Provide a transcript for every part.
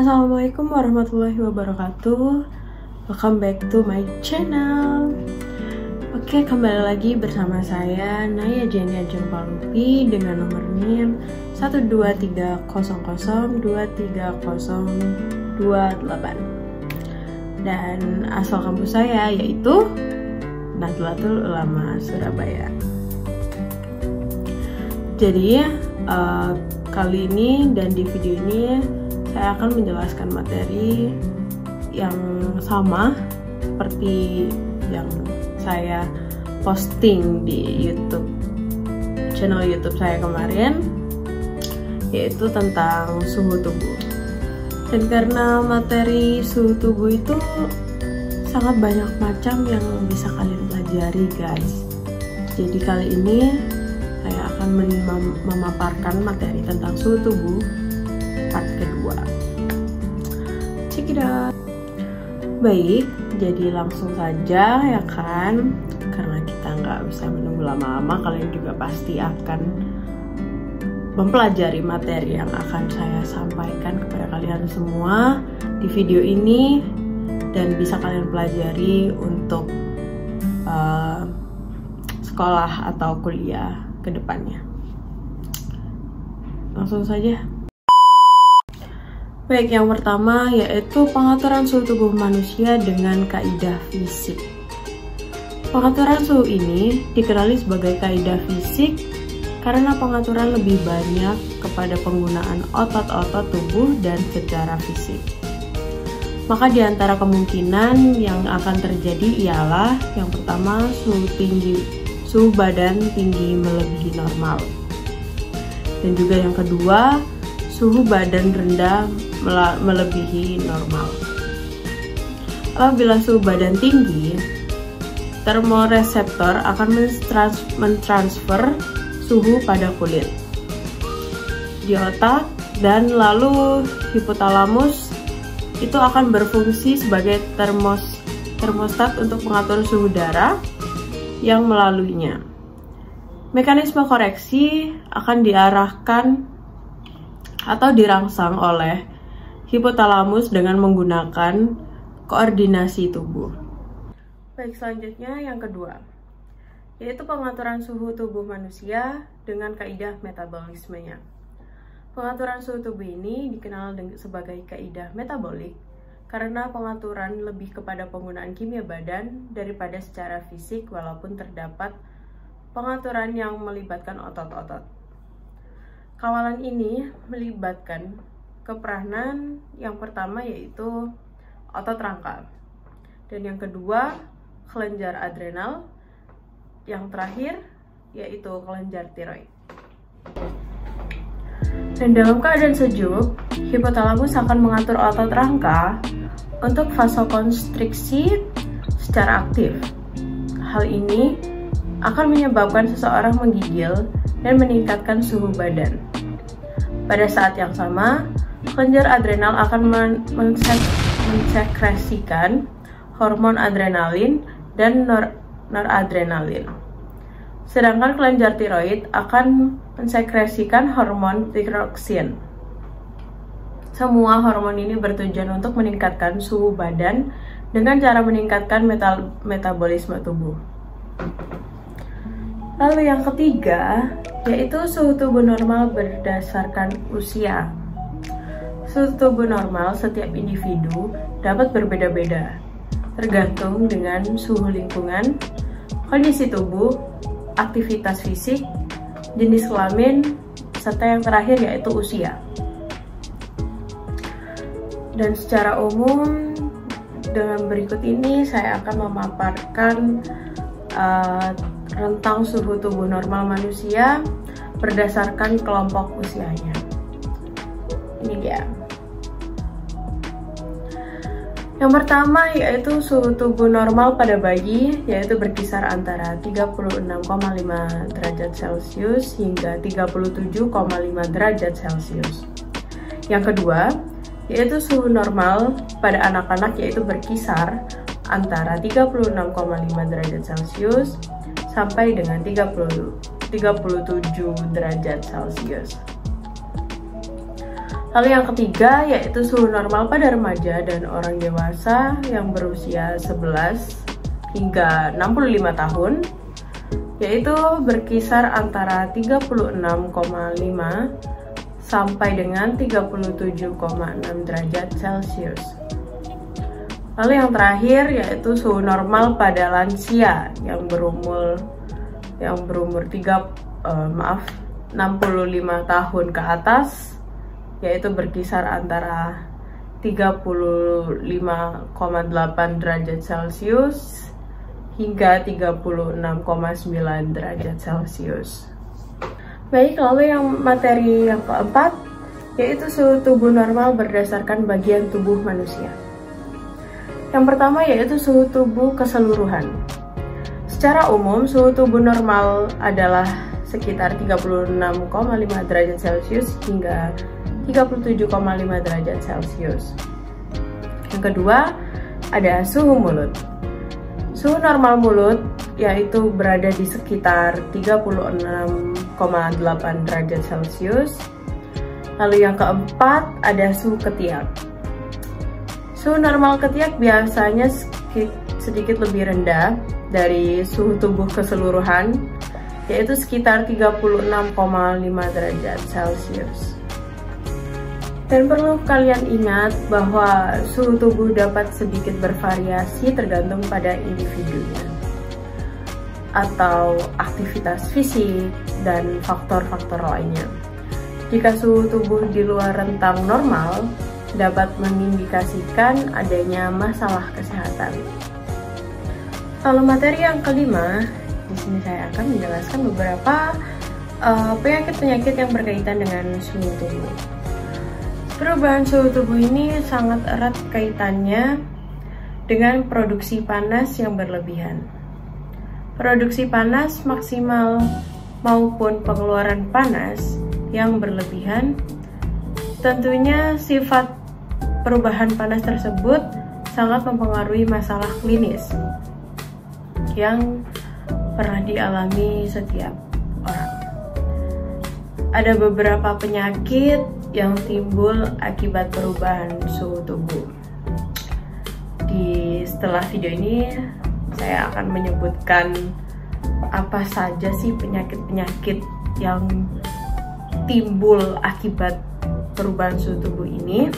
Assalamualaikum warahmatullahi wabarakatuh. Welcome back to my channel. Oke, kembali lagi bersama saya Naya Jenia Jengpalupi dengan nomor NIM 12300230028 dan asal kampus saya yaitu Nahdlatul Ulama Surabaya. Jadi kali ini dan di video ini saya akan menjelaskan materi yang sama seperti yang saya posting di channel YouTube saya kemarin, yaitu tentang suhu tubuh. Dan karena materi suhu tubuh itu sangat banyak macam yang bisa kalian pelajari, guys. Jadi kali ini saya akan memaparkan materi tentang suhu tubuh part kedua. Check it out. Baik, jadi langsung saja ya kan, karena kita nggak bisa menunggu lama-lama. Kalian juga pasti akan mempelajari materi yang akan saya sampaikan kepada kalian semua di video ini, dan bisa kalian pelajari untuk sekolah atau kuliah ke depannya. Langsung saja. Baik, yang pertama yaitu pengaturan suhu tubuh manusia dengan kaidah fisik. Pengaturan suhu ini dikenali sebagai kaidah fisik karena pengaturan lebih banyak kepada penggunaan otot-otot tubuh dan secara fisik. Maka di antara kemungkinan yang akan terjadi ialah yang pertama, suhu badan tinggi melebihi normal. Dan juga yang kedua, suhu badan rendah melebihi normal. Apabila suhu badan tinggi, termoreseptor akan mentransfer suhu pada kulit, di otak, dan lalu hipotalamus itu akan berfungsi sebagai termostat untuk mengatur suhu darah yang melaluinya. Mekanisme koreksi akan diarahkan atau dirangsang oleh hipotalamus dengan menggunakan koordinasi tubuh. Baik, selanjutnya yang kedua, yaitu pengaturan suhu tubuh manusia dengan kaidah metabolismenya. Pengaturan suhu tubuh ini dikenal sebagai kaidah metabolik karena pengaturan lebih kepada penggunaan kimia badan daripada secara fisik, walaupun terdapat pengaturan yang melibatkan otot-otot. Kawalan ini melibatkan keperanan yang pertama yaitu otot rangka, dan yang kedua kelenjar adrenal, yang terakhir yaitu kelenjar tiroid. Dan dalam keadaan sejuk, hipotalamus akan mengatur otot rangka untuk vasokonstriksi secara aktif. Hal ini akan menyebabkan seseorang menggigil dan meningkatkan suhu badan. Pada saat yang sama, kelenjar adrenal akan mensekresikan hormon adrenalin dan noradrenalin. Sedangkan kelenjar tiroid akan mensekresikan hormon tiroksin. Semua hormon ini bertujuan untuk meningkatkan suhu badan dengan cara meningkatkan metabolisme tubuh. Lalu yang ketiga, yaitu suhu tubuh normal berdasarkan usia. Suhu tubuh normal setiap individu dapat berbeda-beda, tergantung dengan suhu lingkungan, kondisi tubuh, aktivitas fisik, jenis kelamin, serta yang terakhir yaitu usia. Dan secara umum, dengan berikut ini saya akan memaparkan rentang suhu tubuh normal manusia berdasarkan kelompok usianya. Ini dia. Yang pertama yaitu suhu tubuh normal pada bayi, yaitu berkisar antara 36,5 derajat Celcius hingga 37,5 derajat Celcius. Yang kedua yaitu suhu normal pada anak-anak, yaitu berkisar antara 36,5 derajat Celcius sampai dengan 37 derajat Celcius. Lalu yang ketiga yaitu suhu normal pada remaja dan orang dewasa yang berusia 11 hingga 65 tahun, yaitu berkisar antara 36,5 sampai dengan 37,6 derajat Celcius. Lalu yang terakhir yaitu suhu normal pada lansia yang berumur 65 tahun ke atas, yaitu berkisar antara 35,8 derajat Celcius hingga 36,9 derajat Celcius. Baik, lalu yang materi yang keempat yaitu suhu tubuh normal berdasarkan bagian tubuh manusia. Yang pertama yaitu suhu tubuh keseluruhan. Secara umum, suhu tubuh normal adalah sekitar 36,5 derajat Celcius hingga 37,5 derajat Celcius. Yang kedua, ada suhu mulut. Suhu normal mulut yaitu berada di sekitar 36,8 derajat Celcius. Lalu yang keempat, ada suhu ketiak. Suhu normal ketiak biasanya sedikit lebih rendah dari suhu tubuh keseluruhan, yaitu sekitar 36,5 derajat Celcius. Dan perlu kalian ingat bahwa suhu tubuh dapat sedikit bervariasi tergantung pada individunya, atau aktivitas fisik dan faktor-faktor lainnya. Jika suhu tubuh di luar rentang normal, dapat mengindikasikan adanya masalah kesehatan. Lalu materi yang kelima, di sini saya akan menjelaskan beberapa penyakit-penyakit yang berkaitan dengan suhu tubuh. Perubahan suhu tubuh ini sangat erat kaitannya dengan produksi panas yang berlebihan. Produksi panas maksimal maupun pengeluaran panas yang berlebihan, tentunya sifat perubahan panas tersebut sangat mempengaruhi masalah klinis yang pernah dialami setiap orang. Ada beberapa penyakit yang timbul akibat perubahan suhu tubuh. Setelah video ini, saya akan menyebutkan apa saja sih penyakit-penyakit yang timbul akibat perubahan suhu tubuh ini.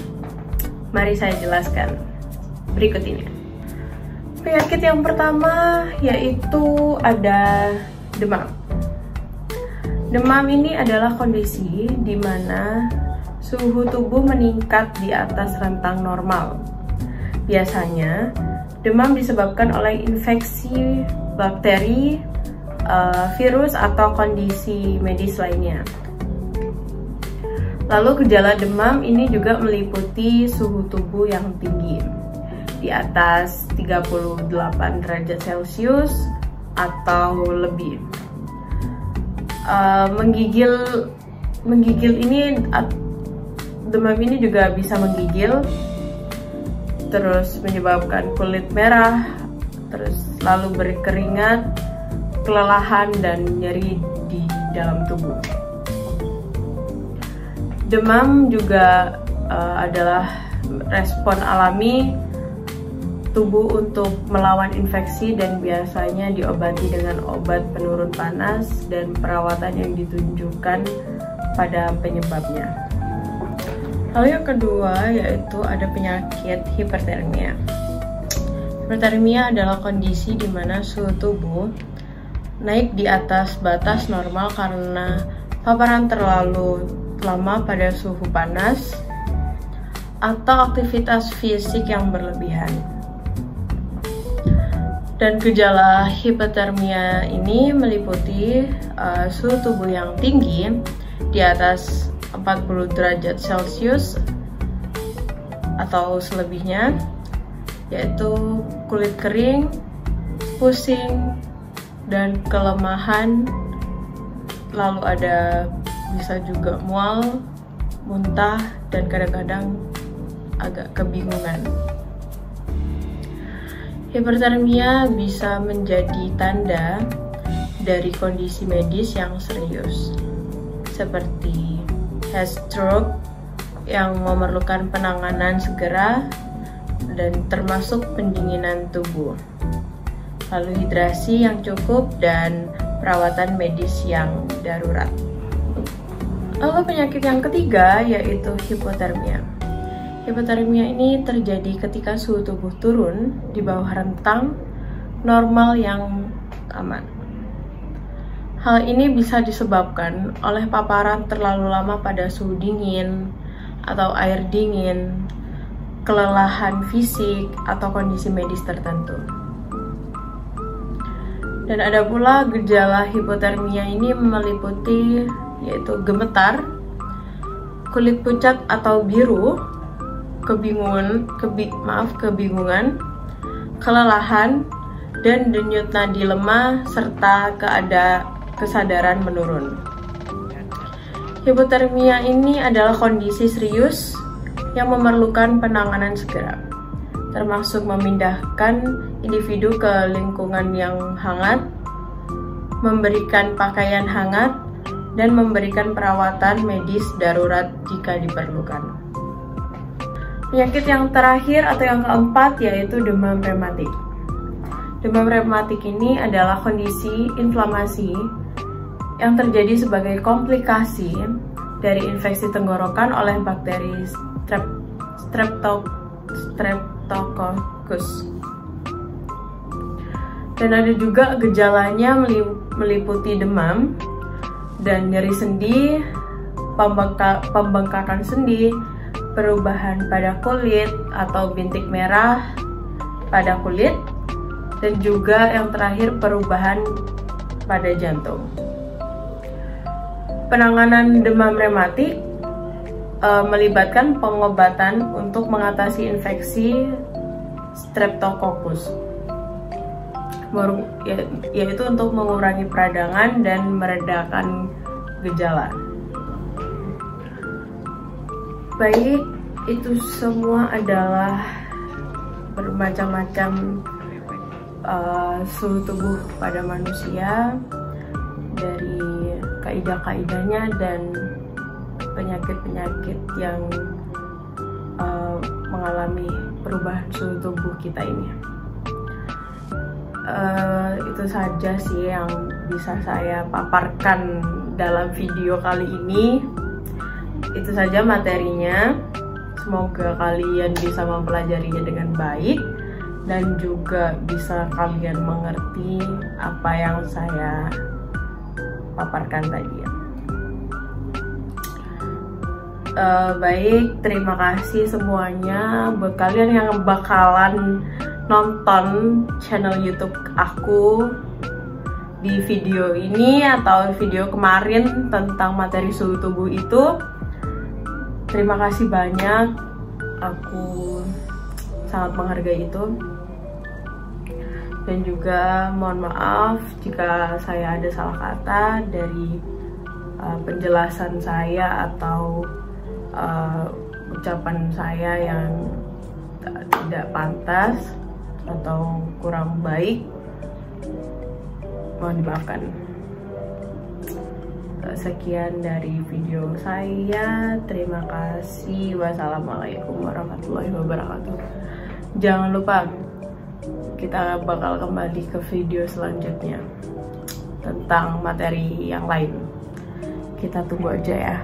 Mari saya jelaskan berikut ini. Penyakit yang pertama yaitu ada demam. Demam ini adalah kondisi di mana suhu tubuh meningkat di atas rentang normal. Biasanya, demam disebabkan oleh infeksi bakteri, virus, atau kondisi medis lainnya. Lalu gejala demam ini juga meliputi suhu tubuh yang tinggi, di atas 38 derajat Celcius atau lebih. Menggigil ini, demam ini juga bisa menggigil, terus menyebabkan kulit merah, terus lalu berkeringat, kelelahan, dan nyeri di dalam tubuh. Demam juga adalah respon alami tubuh untuk melawan infeksi dan biasanya diobati dengan obat penurun panas dan perawatan yang ditunjukkan pada penyebabnya. Lalu yang kedua yaitu ada penyakit hipertermia. Hipertermia adalah kondisi di mana suhu tubuh naik di atas batas normal karena paparan terlalu lama pada suhu panas atau aktivitas fisik yang berlebihan. Dan gejala hipotermia ini meliputi suhu tubuh yang tinggi di atas 40 derajat Celcius atau selebihnya, yaitu kulit kering, pusing, dan kelemahan, lalu bisa juga mual, muntah, dan kadang-kadang agak kebingungan. Hipertermia bisa menjadi tanda dari kondisi medis yang serius, seperti heat stroke, yang memerlukan penanganan segera dan termasuk pendinginan tubuh, lalu hidrasi yang cukup dan perawatan medis yang darurat. Lalu penyakit yang ketiga yaitu hipotermia. Hipotermia ini terjadi ketika suhu tubuh turun di bawah rentang normal yang aman. Hal ini bisa disebabkan oleh paparan terlalu lama pada suhu dingin atau air dingin, kelelahan fisik, atau kondisi medis tertentu. Dan ada pula gejala hipotermia ini meliputi yaitu gemetar, kulit pucat atau biru, kebingungan, kelelahan, dan denyut nadi lemah serta kesadaran menurun. Hipotermia ini adalah kondisi serius yang memerlukan penanganan segera, termasuk memindahkan individu ke lingkungan yang hangat, memberikan pakaian hangat, dan memberikan perawatan medis darurat jika diperlukan. Penyakit yang terakhir atau yang keempat yaitu demam rematik. Demam rematik ini adalah kondisi inflamasi yang terjadi sebagai komplikasi dari infeksi tenggorokan oleh bakteri Streptococcus. Dan ada juga gejalanya meliputi demam dan nyeri sendi, pembengkakan sendi, perubahan pada kulit atau bintik merah pada kulit, dan juga yang terakhir perubahan pada jantung. Penanganan demam rematik melibatkan pengobatan untuk mengatasi infeksi Streptococcus, yaitu untuk mengurangi peradangan dan meredakan gejala. Baik, itu semua adalah bermacam-macam suhu tubuh pada manusia, dari kaidah-kaidahnya dan penyakit-penyakit yang mengalami perubahan suhu tubuh kita ini. Itu saja sih yang bisa saya paparkan dalam video kali ini. Itu saja materinya. Semoga kalian bisa mempelajarinya dengan baik dan juga bisa kalian mengerti apa yang saya paparkan tadi ya. Baik, terima kasih semuanya buat kalian yang bakalan nonton channel YouTube aku di video ini atau video kemarin tentang materi suhu tubuh itu. Terima kasih banyak, aku sangat menghargai itu. Dan juga mohon maaf jika saya ada salah kata dari penjelasan saya atau ucapan saya yang tidak pantas atau kurang baik. Mohon dimaafkan. Sekian dari video saya. Terima kasih. Wassalamualaikum warahmatullahi wabarakatuh. Jangan lupa, kita bakal kembali ke video selanjutnya tentang materi yang lain. Kita tunggu aja ya.